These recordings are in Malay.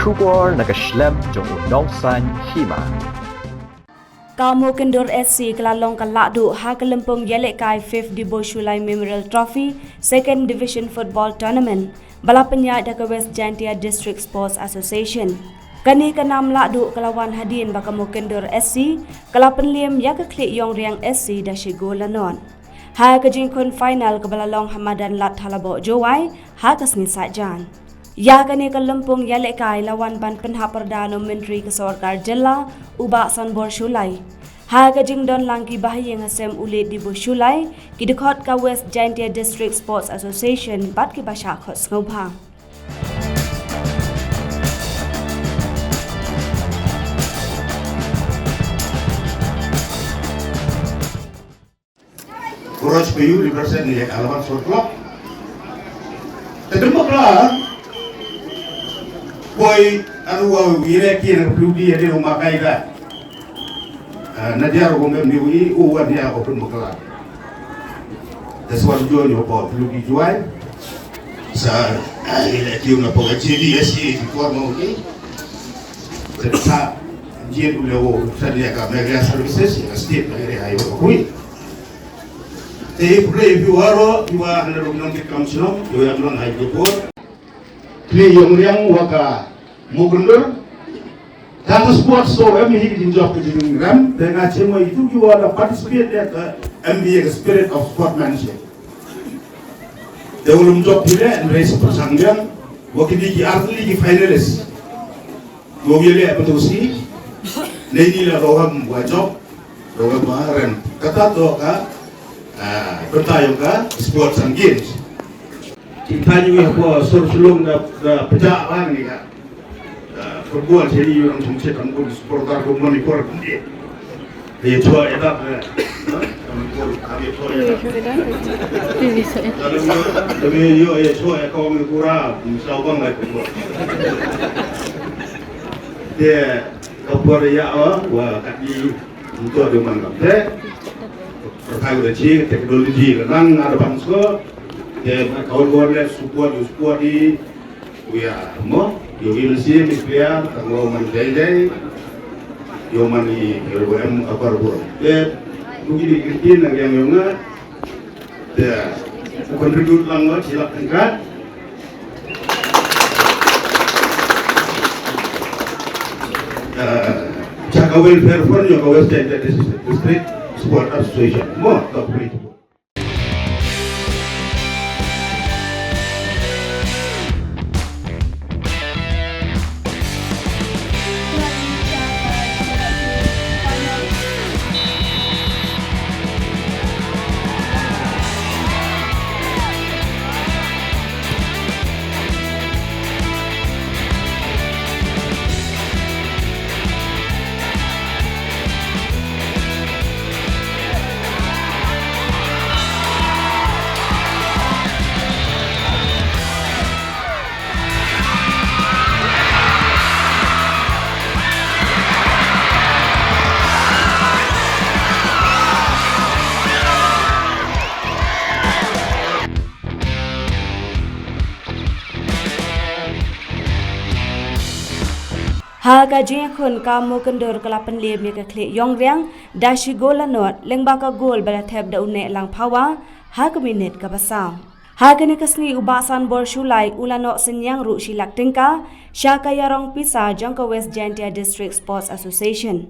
Shubor nakaslem jong udongsan Hima. Mookyndur SC kelalong ke Lahduh ha kelempung yelek kai 5th Debo Shullai Memorial Trophy 2nd Division Football Tournament bala penyak dak West Jantia District Sports Association. Kani ke-6 Lahduh kelawan hadin baka Mookyndur SC kala penliem ya ke klik yong riang SC dah shigo lanon. Ha ke jingkun final ke balalong Hamadan Lat Halabo Jowai ha ke seni sajan. Ya kani ke lempung yalek kai lawan ban penha perdana menteri ke Sorkar Jella ubak sanbor Shullai. Ha ke jingdon langki bahaya ngasem ulit di bu Shullai ki dekot ka West Jantia District Sports Association bat ki basha khot ngobhang. Kurang kayu represent ni alamat sorklop. Terdemoklah. Boy, anu wira kira pribadi ada rumah kaya dah. Nadia rogam diwi, dia open bekala. Dasar jual ni apa pribadi jual. Sa, ini tiup nak pakai CDSE di keluar mau ni. Terasa dia dulu sedia kami agak services yang setiap hari ayo kui. Play biwaro biwa anda rogam kita kamsino, biwa yang orang ayo kuat. Play yang waka Mookyndur. Dalam sport so kami hidup job kejiran ram dengan cuma itu juga ada participate ke MBA spirit of sportsmanship. Dalam job kita race persanggan waktu di atlet di finalis. Mobilnya apa tu sih? Lagi lah roham buat job, roham baharan. Kata tu bertayung sports and games. Kita juga apa sulung dah pecah lah ni kan. Perbuatan jadi orang sungguh kampung supporter kampung ni korang dia. Dia cuak edak. Kami cuak edak. Tapi yo cuak kau mengkurang, misal bang lagi kuat. Dia kapur ya wah kaki untuk ada mana. Dia perkara teknologi kan ada bangsa. Dia kawan-kawan dia support di ya mo yogi mesti mikir kalau mandai yo mani yoam apa buat dia mungkin dikitin yang yonga dia contribute lang silap tingkat jaga welfare for yo West Jantia District Sport Association mo tak boleh. Ha gaji kun ka Mookyndur kala penliem ya ke klik yong riang da shi gol lanot lengba ka gol bala thep da une lang phawa ha ke minit ka basam. Ha kene kasni ubasan bor Shullai ulanok senyang ru shilak tingka syaka yarong pisa jangka West Jantia District Sports Association.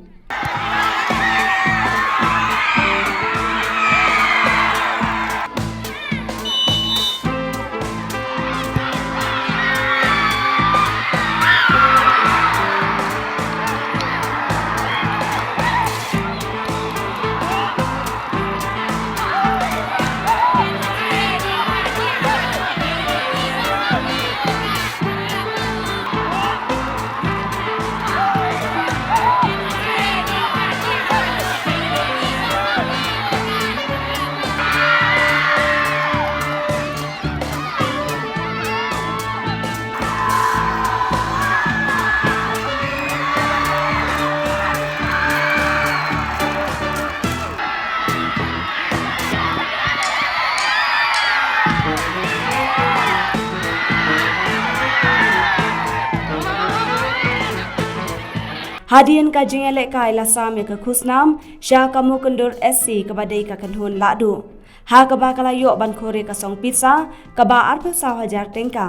Hadian ka jengele kai la sam ke khusnam sha ka Mookyndur SC ka badai ka kanhun Lahduh. Ha ka ba kala yo ban khore ka song pizza ka ba 8,000 tengka.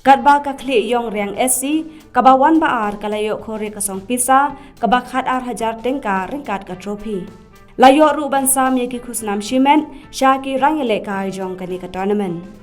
Kat ba ka kli yong riang SC ka ba wan ba ar kala yo khore ka song pizza ka ba khat 8,000 tengka ringkat ka trophy. La yo ru ban sam ye ki khusnam shimen sha ki rangele kai jong ka ni ka tournament.